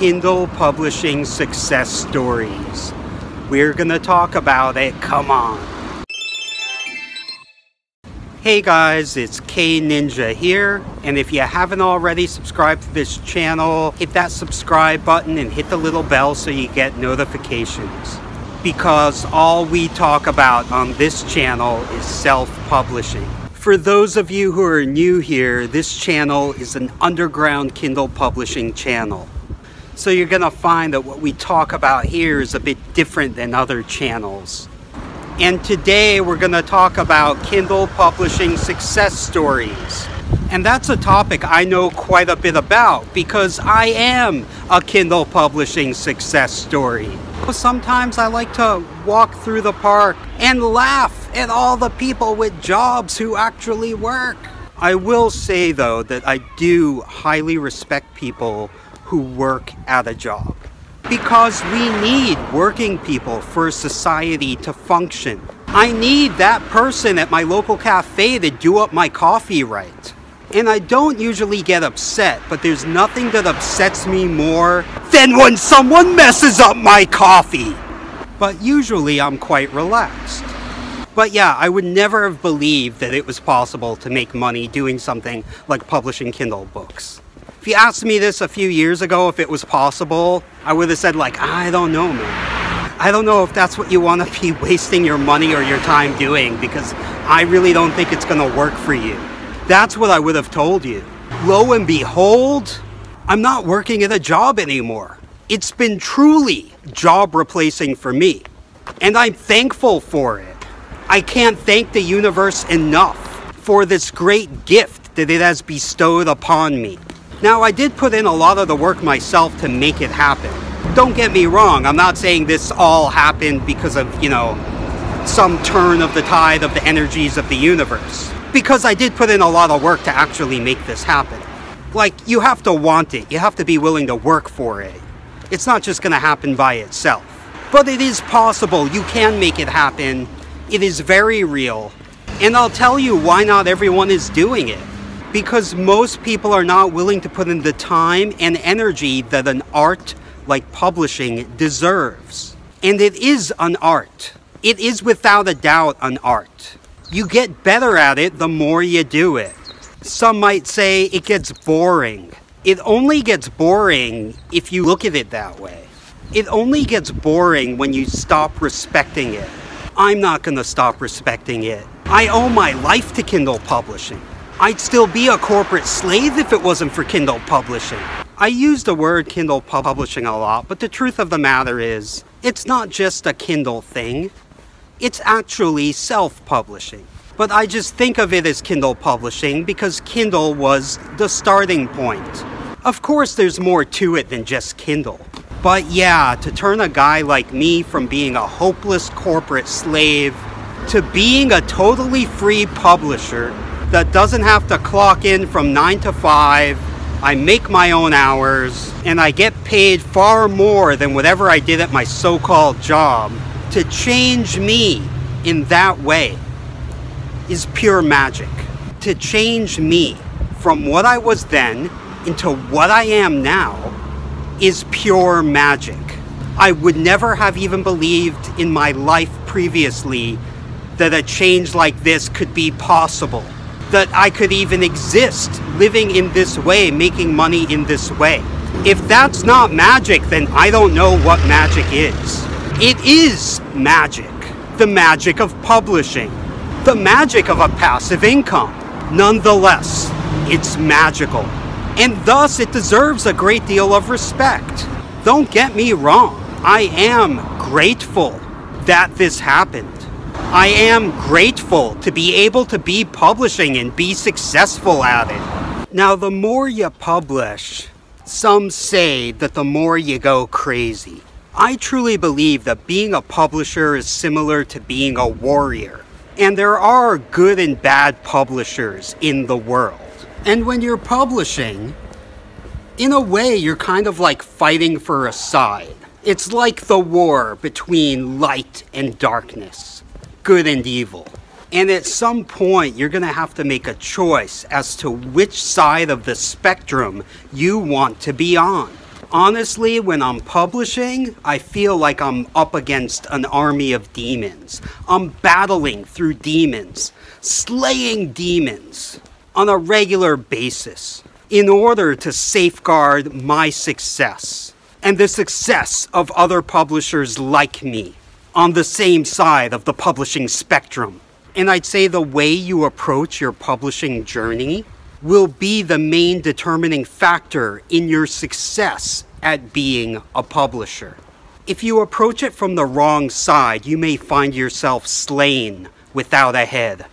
Kindle publishing success stories. We're gonna talk about it, come on. Hey guys, it's K Ninja here, and if you haven't already subscribed to this channel, hit that subscribe button and hit the little bell so you get notifications. Because all we talk about on this channel is self-publishing. For those of you who are new here, this channel is an underground Kindle publishing channel. So you're gonna find that what we talk about here is a bit different than other channels. And today we're going to talk about Kindle publishing success stories. And that's a topic I know quite a bit about because I am a Kindle publishing success story. Sometimes I like to walk through the park and laugh at all the people with jobs who actually work. I will say though that I do highly respect people who work at a job. Because we need working people for society to function. I need that person at my local cafe to do up my coffee right. And I don't usually get upset, but there's nothing that upsets me more than when someone messes up my coffee. But usually I'm quite relaxed. But yeah, I would never have believed that it was possible to make money doing something like publishing Kindle books. If you asked me this a few years ago if it was possible, I would have said like, I don't know, man. I don't know if that's what you want to be wasting your money or your time doing because I really don't think it's going to work for you. That's what I would have told you. Lo and behold, I'm not working at a job anymore. It's been truly job replacing for me. And I'm thankful for it. I can't thank the universe enough for this great gift that it has bestowed upon me. Now, I did put in a lot of the work myself to make it happen. Don't get me wrong, I'm not saying this all happened because of, some turn of the tide of the energies of the universe. Because I did put in a lot of work to actually make this happen. Like, you have to want it. You have to be willing to work for it. It's not just gonna happen by itself. But it is possible. You can make it happen. It is very real. And I'll tell you why not everyone is doing it. Because most people are not willing to put in the time and energy that an art like publishing deserves. And it is an art. It is without a doubt an art. You get better at it the more you do it. Some might say it gets boring. It only gets boring if you look at it that way. It only gets boring when you stop respecting it. I'm not gonna stop respecting it. I owe my life to Kindle publishing. I'd still be a corporate slave if it wasn't for Kindle publishing. I use the word Kindle publishing a lot, but the truth of the matter is, it's not just a Kindle thing. It's actually self-publishing. But I just think of it as Kindle publishing because Kindle was the starting point. Of course, there's more to it than just Kindle. But yeah, to turn a guy like me from being a hopeless corporate slave to being a totally free publisher that doesn't have to clock in from 9 to 5, I make my own hours, and I get paid far more than whatever I did at my so-called job, to change me in that way is pure magic. To change me from what I was then into what I am now is pure magic. I would never have even believed in my life previously that a change like this could be possible. That I could even exist living in this way, making money in this way. If that's not magic, then I don't know what magic is. It is magic. The magic of publishing. The magic of a passive income. Nonetheless, it's magical. And thus it deserves a great deal of respect. Don't get me wrong. I am grateful that this happened. I am grateful to be able to be publishing and be successful at it. Now, the more you publish, some say that the more you go crazy. I truly believe that being a publisher is similar to being a warrior. And there are good and bad publishers in the world. And when you're publishing, in a way, you're kind of like fighting for a side. It's like the war between light and darkness. Good and evil. And at some point, you're going to have to make a choice as to which side of the spectrum you want to be on. Honestly, when I'm publishing, I feel like I'm up against an army of demons. I'm battling through demons, slaying demons on a regular basis in order to safeguard my success and the success of other publishers like me on the same side of the publishing spectrum. And I'd say the way you approach your publishing journey will be the main determining factor in your success at being a publisher. If you approach it from the wrong side, you may find yourself slain without a head,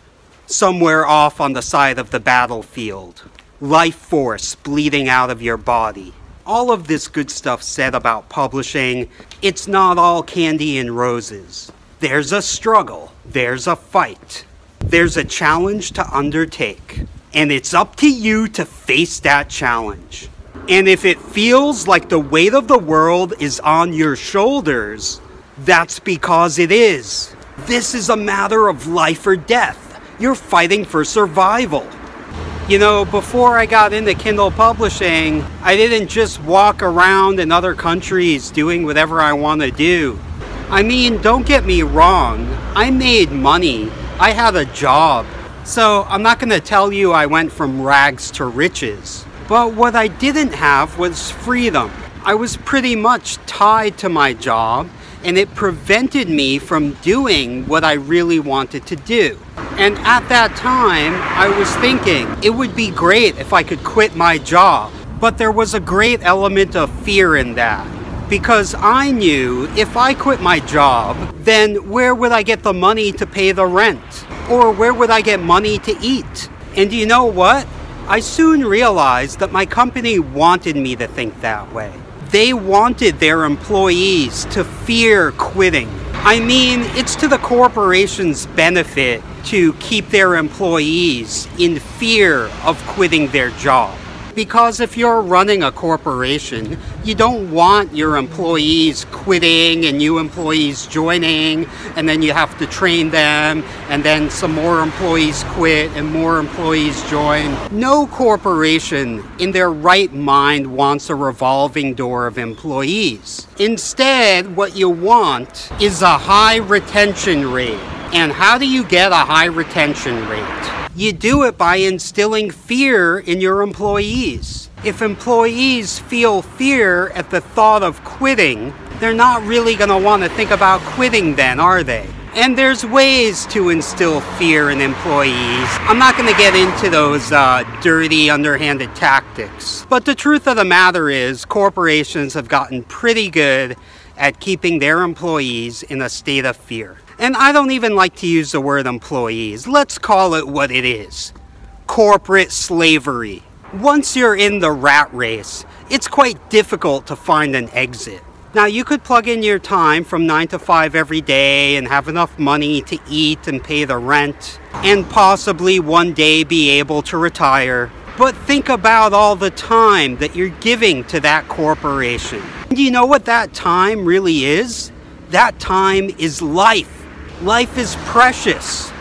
somewhere off on the side of the battlefield, life force bleeding out of your body. All of this good stuff said about publishing, it's not all candy and roses. There's a struggle, there's a fight, there's a challenge to undertake. And it's up to you to face that challenge. And if it feels like the weight of the world is on your shoulders, that's because it is. This is a matter of life or death. You're fighting for survival. You know, before I got into Kindle publishing, I didn't just walk around in other countries doing whatever I want to do. I mean, don't get me wrong. I made money. I had a job. So I'm not going to tell you I went from rags to riches, but what I didn't have was freedom. I was pretty much tied to my job, and it prevented me from doing what I really wanted to do. And at that time, I was thinking it would be great if I could quit my job, but there was a great element of fear in that. Because I knew if I quit my job, then where would I get the money to pay the rent? Or where would I get money to eat? And you know what? I soon realized that my company wanted me to think that way. They wanted their employees to fear quitting. I mean, it's to the corporation's benefit to keep their employees in fear of quitting their job. Because if you're running a corporation, you don't want your employees quitting and new employees joining, and then you have to train them, and then some more employees quit and more employees join. No corporation in their right mind wants a revolving door of employees. Instead, what you want is a high retention rate. And how do you get a high retention rate? You do it by instilling fear in your employees. If employees feel fear at the thought of quitting, they're not really going to want to think about quitting then, are they? And there's ways to instill fear in employees. I'm not going to get into those dirty, underhanded tactics. But the truth of the matter is, corporations have gotten pretty good at keeping their employees in a state of fear. And I don't even like to use the word employees. Let's call it what it is. Corporate slavery. Once you're in the rat race, it's quite difficult to find an exit. Now, you could plug in your time from 9 to 5 every day and have enough money to eat and pay the rent, and possibly one day be able to retire. But think about all the time that you're giving to that corporation. Do you know what that time really is? That time is life. Life is precious,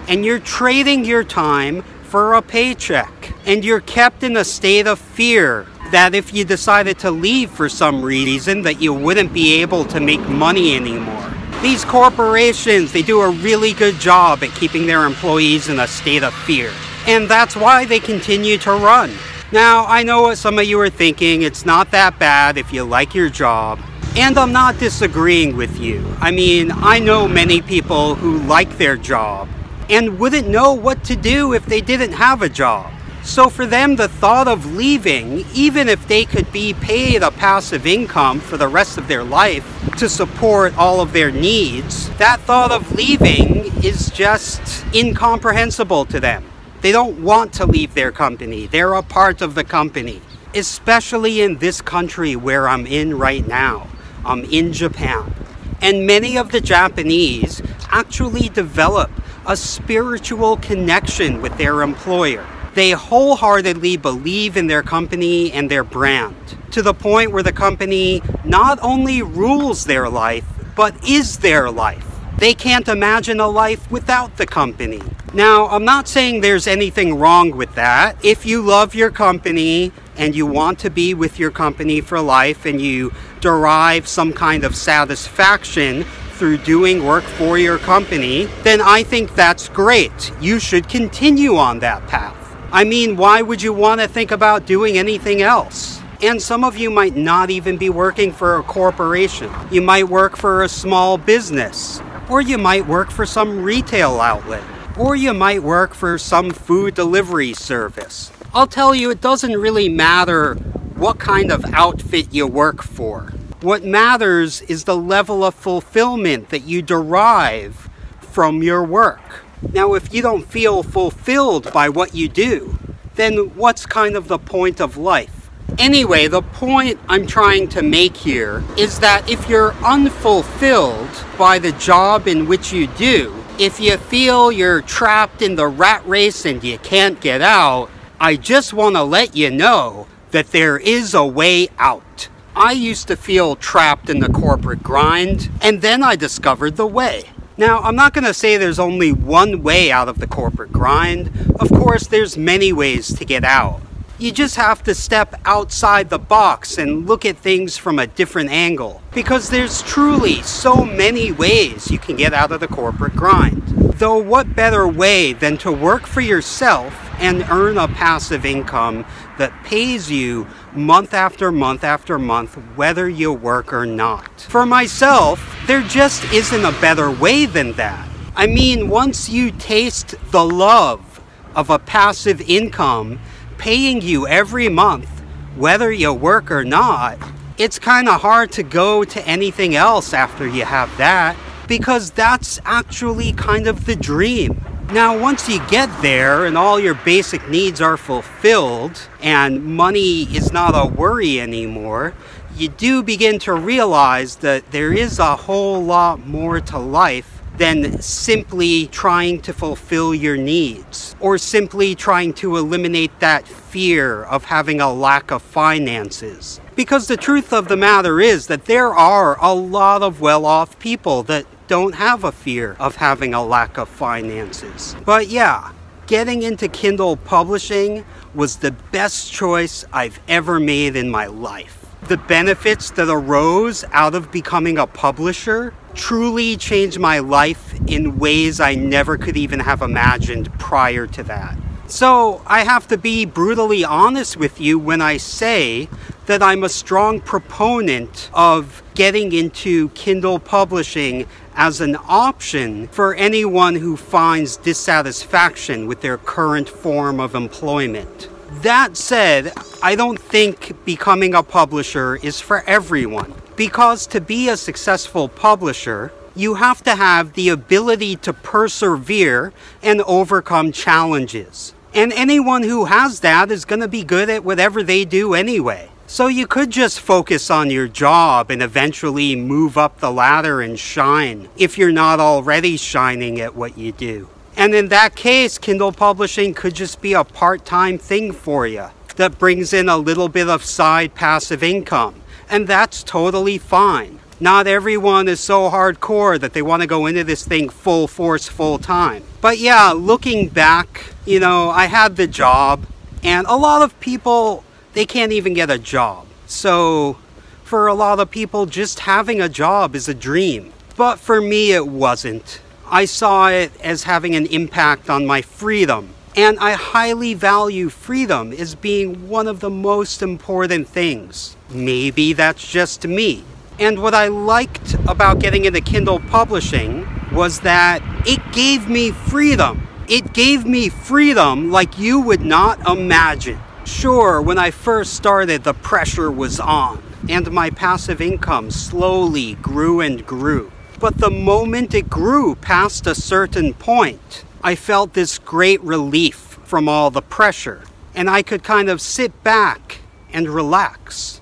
and you're trading your time for a paycheck, and you're kept in a state of fear that if you decided to leave for some reason that you wouldn't be able to make money anymore. These corporations, they do a really good job at keeping their employees in a state of fear, and that's why they continue to run. Now, I know what some of you are thinking, it's not that bad if you like your job. And I'm not disagreeing with you. I mean, I know many people who like their job and wouldn't know what to do if they didn't have a job. So for them, the thought of leaving, even if they could be paid a passive income for the rest of their life to support all of their needs, that thought of leaving is just incomprehensible to them. They don't want to leave their company. They're a part of the company, especially in this country where I'm in right now. I'm in Japan, and many of the Japanese actually develop a spiritual connection with their employer. They wholeheartedly believe in their company and their brand, to the point where the company not only rules their life, but is their life. They can't imagine a life without the company. Now, I'm not saying there's anything wrong with that. If you love your company and you want to be with your company for life and you derive some kind of satisfaction through doing work for your company, then I think that's great. You should continue on that path. I mean, why would you want to think about doing anything else? And some of you might not even be working for a corporation. You might work for a small business, or you might work for some retail outlet, or you might work for some food delivery service. I'll tell you, it doesn't really matter what kind of outfit you work for. What matters is the level of fulfillment that you derive from your work. Now, if you don't feel fulfilled by what you do, then what's kind of the point of life? Anyway, the point I'm trying to make here is that if you're unfulfilled by the job in which you do, if you feel you're trapped in the rat race and you can't get out, I just want to let you know that there is a way out. I used to feel trapped in the corporate grind, and then I discovered the way. Now, I'm not going to say there's only one way out of the corporate grind. Of course, there's many ways to get out. You just have to step outside the box and look at things from a different angle. Because there's truly so many ways you can get out of the corporate grind. Though what better way than to work for yourself and earn a passive income that pays you month after month after month, whether you work or not. For myself, there just isn't a better way than that. I mean, once you taste the love of a passive income paying you every month, whether you work or not, it's kind of hard to go to anything else after you have that, because that's actually kind of the dream. Now, once you get there and all your basic needs are fulfilled and money is not a worry anymore, you do begin to realize that there is a whole lot more to life than simply trying to fulfill your needs or simply trying to eliminate that fear of having a lack of finances. Because the truth of the matter is that there are a lot of well-off people that don't have a fear of having a lack of finances. But yeah, getting into Kindle publishing was the best choice I've ever made in my life. The benefits that arose out of becoming a publisher truly changed my life in ways I never could even have imagined prior to that. So I have to be brutally honest with you when I say that I'm a strong proponent of getting into Kindle publishing as an option for anyone who finds dissatisfaction with their current form of employment. That said, I don't think becoming a publisher is for everyone, because to be a successful publisher, you have to have the ability to persevere and overcome challenges. And anyone who has that is going to be good at whatever they do anyway. So you could just focus on your job and eventually move up the ladder and shine if you're not already shining at what you do. And in that case, Kindle publishing could just be a part-time thing for you that brings in a little bit of side passive income. And that's totally fine. Not everyone is so hardcore that they want to go into this thing full force, full time. But yeah, looking back, you know, I had the job, and a lot of people, they can't even get a job. So for a lot of people, just having a job is a dream. But for me, it wasn't. I saw it as having an impact on my freedom. And I highly value freedom as being one of the most important things. Maybe that's just me. And what I liked about getting into Kindle publishing was that it gave me freedom. It gave me freedom like you would not imagine. Sure, when I first started, the pressure was on, and my passive income slowly grew and grew. But the moment it grew past a certain point, I felt this great relief from all the pressure, and I could kind of sit back and relax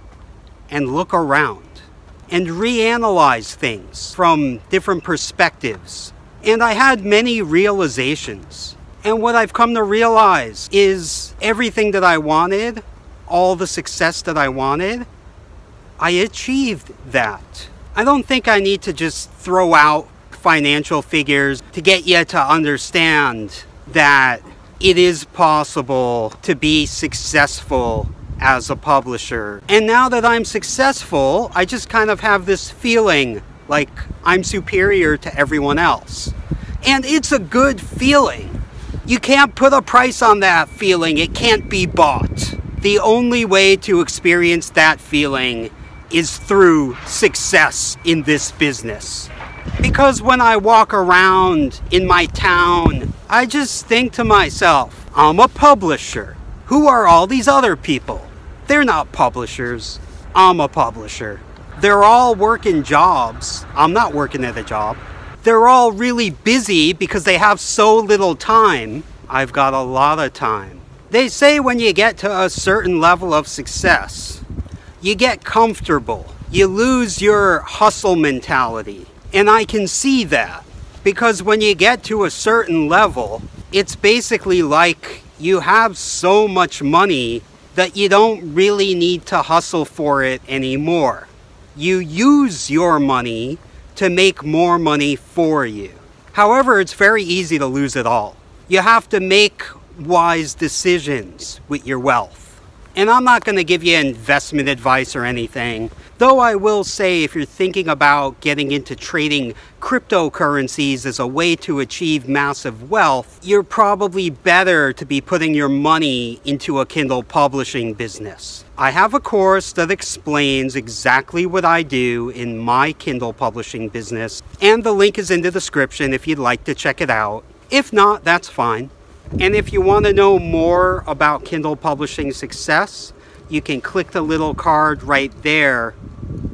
and look around and reanalyze things from different perspectives. And I had many realizations. And what I've come to realize is everything that I wanted, all the success that I wanted, I achieved that. I don't think I need to just throw out financial figures to get you to understand that it is possible to be successful as a publisher. And now that I'm successful, I just kind of have this feeling like I'm superior to everyone else. And it's a good feeling. You can't put a price on that feeling. It can't be bought. The only way to experience that feeling is through success in this business. Because when I walk around in my town, I just think to myself, I'm a publisher. Who are all these other people? They're not publishers. I'm a publisher. They're all working jobs. I'm not working at a job. They're all really busy because they have so little time. I've got a lot of time. They say when you get to a certain level of success, you get comfortable. You lose your hustle mentality. And I can see that. Because when you get to a certain level, it's basically like you have so much money that you don't really need to hustle for it anymore. You use your money to make more money for you. However, it's very easy to lose it all. You have to make wise decisions with your wealth. And I'm not going to give you investment advice or anything, though I will say if you're thinking about getting into trading cryptocurrencies as a way to achieve massive wealth, you're probably better to be putting your money into a Kindle publishing business. I have a course that explains exactly what I do in my Kindle publishing business, and the link is in the description if you'd like to check it out. If not, that's fine. And if you want to know more about Kindle publishing success, you can click the little card right there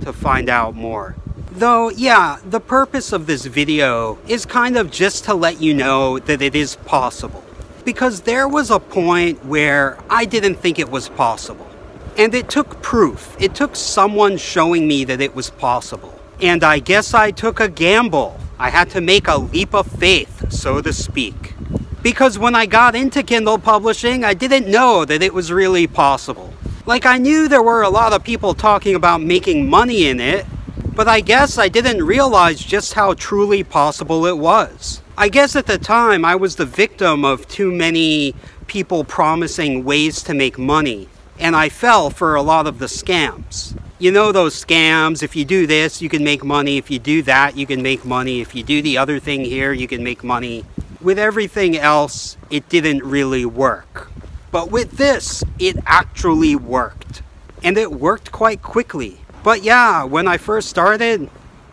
to find out more. Though, yeah, the purpose of this video is kind of just to let you know that it is possible. Because there was a point where I didn't think it was possible. And it took proof. It took someone showing me that it was possible. And I guess I took a gamble. I had to make a leap of faith, so to speak. Because when I got into Kindle publishing, I didn't know that it was really possible. Like, I knew there were a lot of people talking about making money in it, but I guess I didn't realize just how truly possible it was. I guess at the time I was the victim of too many people promising ways to make money, and I fell for a lot of the scams. You know those scams, if you do this, you can make money, if you do that, you can make money, if you do the other thing here, you can make money. With everything else, it didn't really work. But with this, it actually worked. And it worked quite quickly. But yeah, when I first started,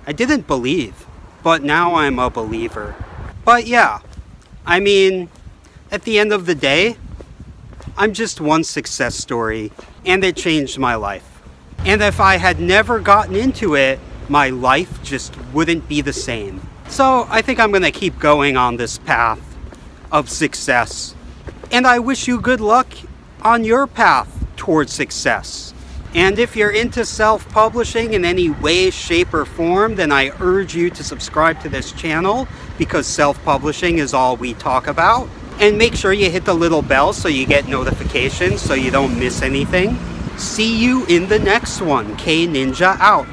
I didn't believe. But now I'm a believer. But yeah, I mean, at the end of the day, I'm just one success story. And it changed my life. And if I had never gotten into it, my life just wouldn't be the same. So I think I'm going to keep going on this path of success. And I wish you good luck on your path towards success. And if you're into self-publishing in any way, shape, or form, then I urge you to subscribe to this channel because self-publishing is all we talk about. And make sure you hit the little bell so you get notifications so you don't miss anything. See you in the next one. K Ninja out.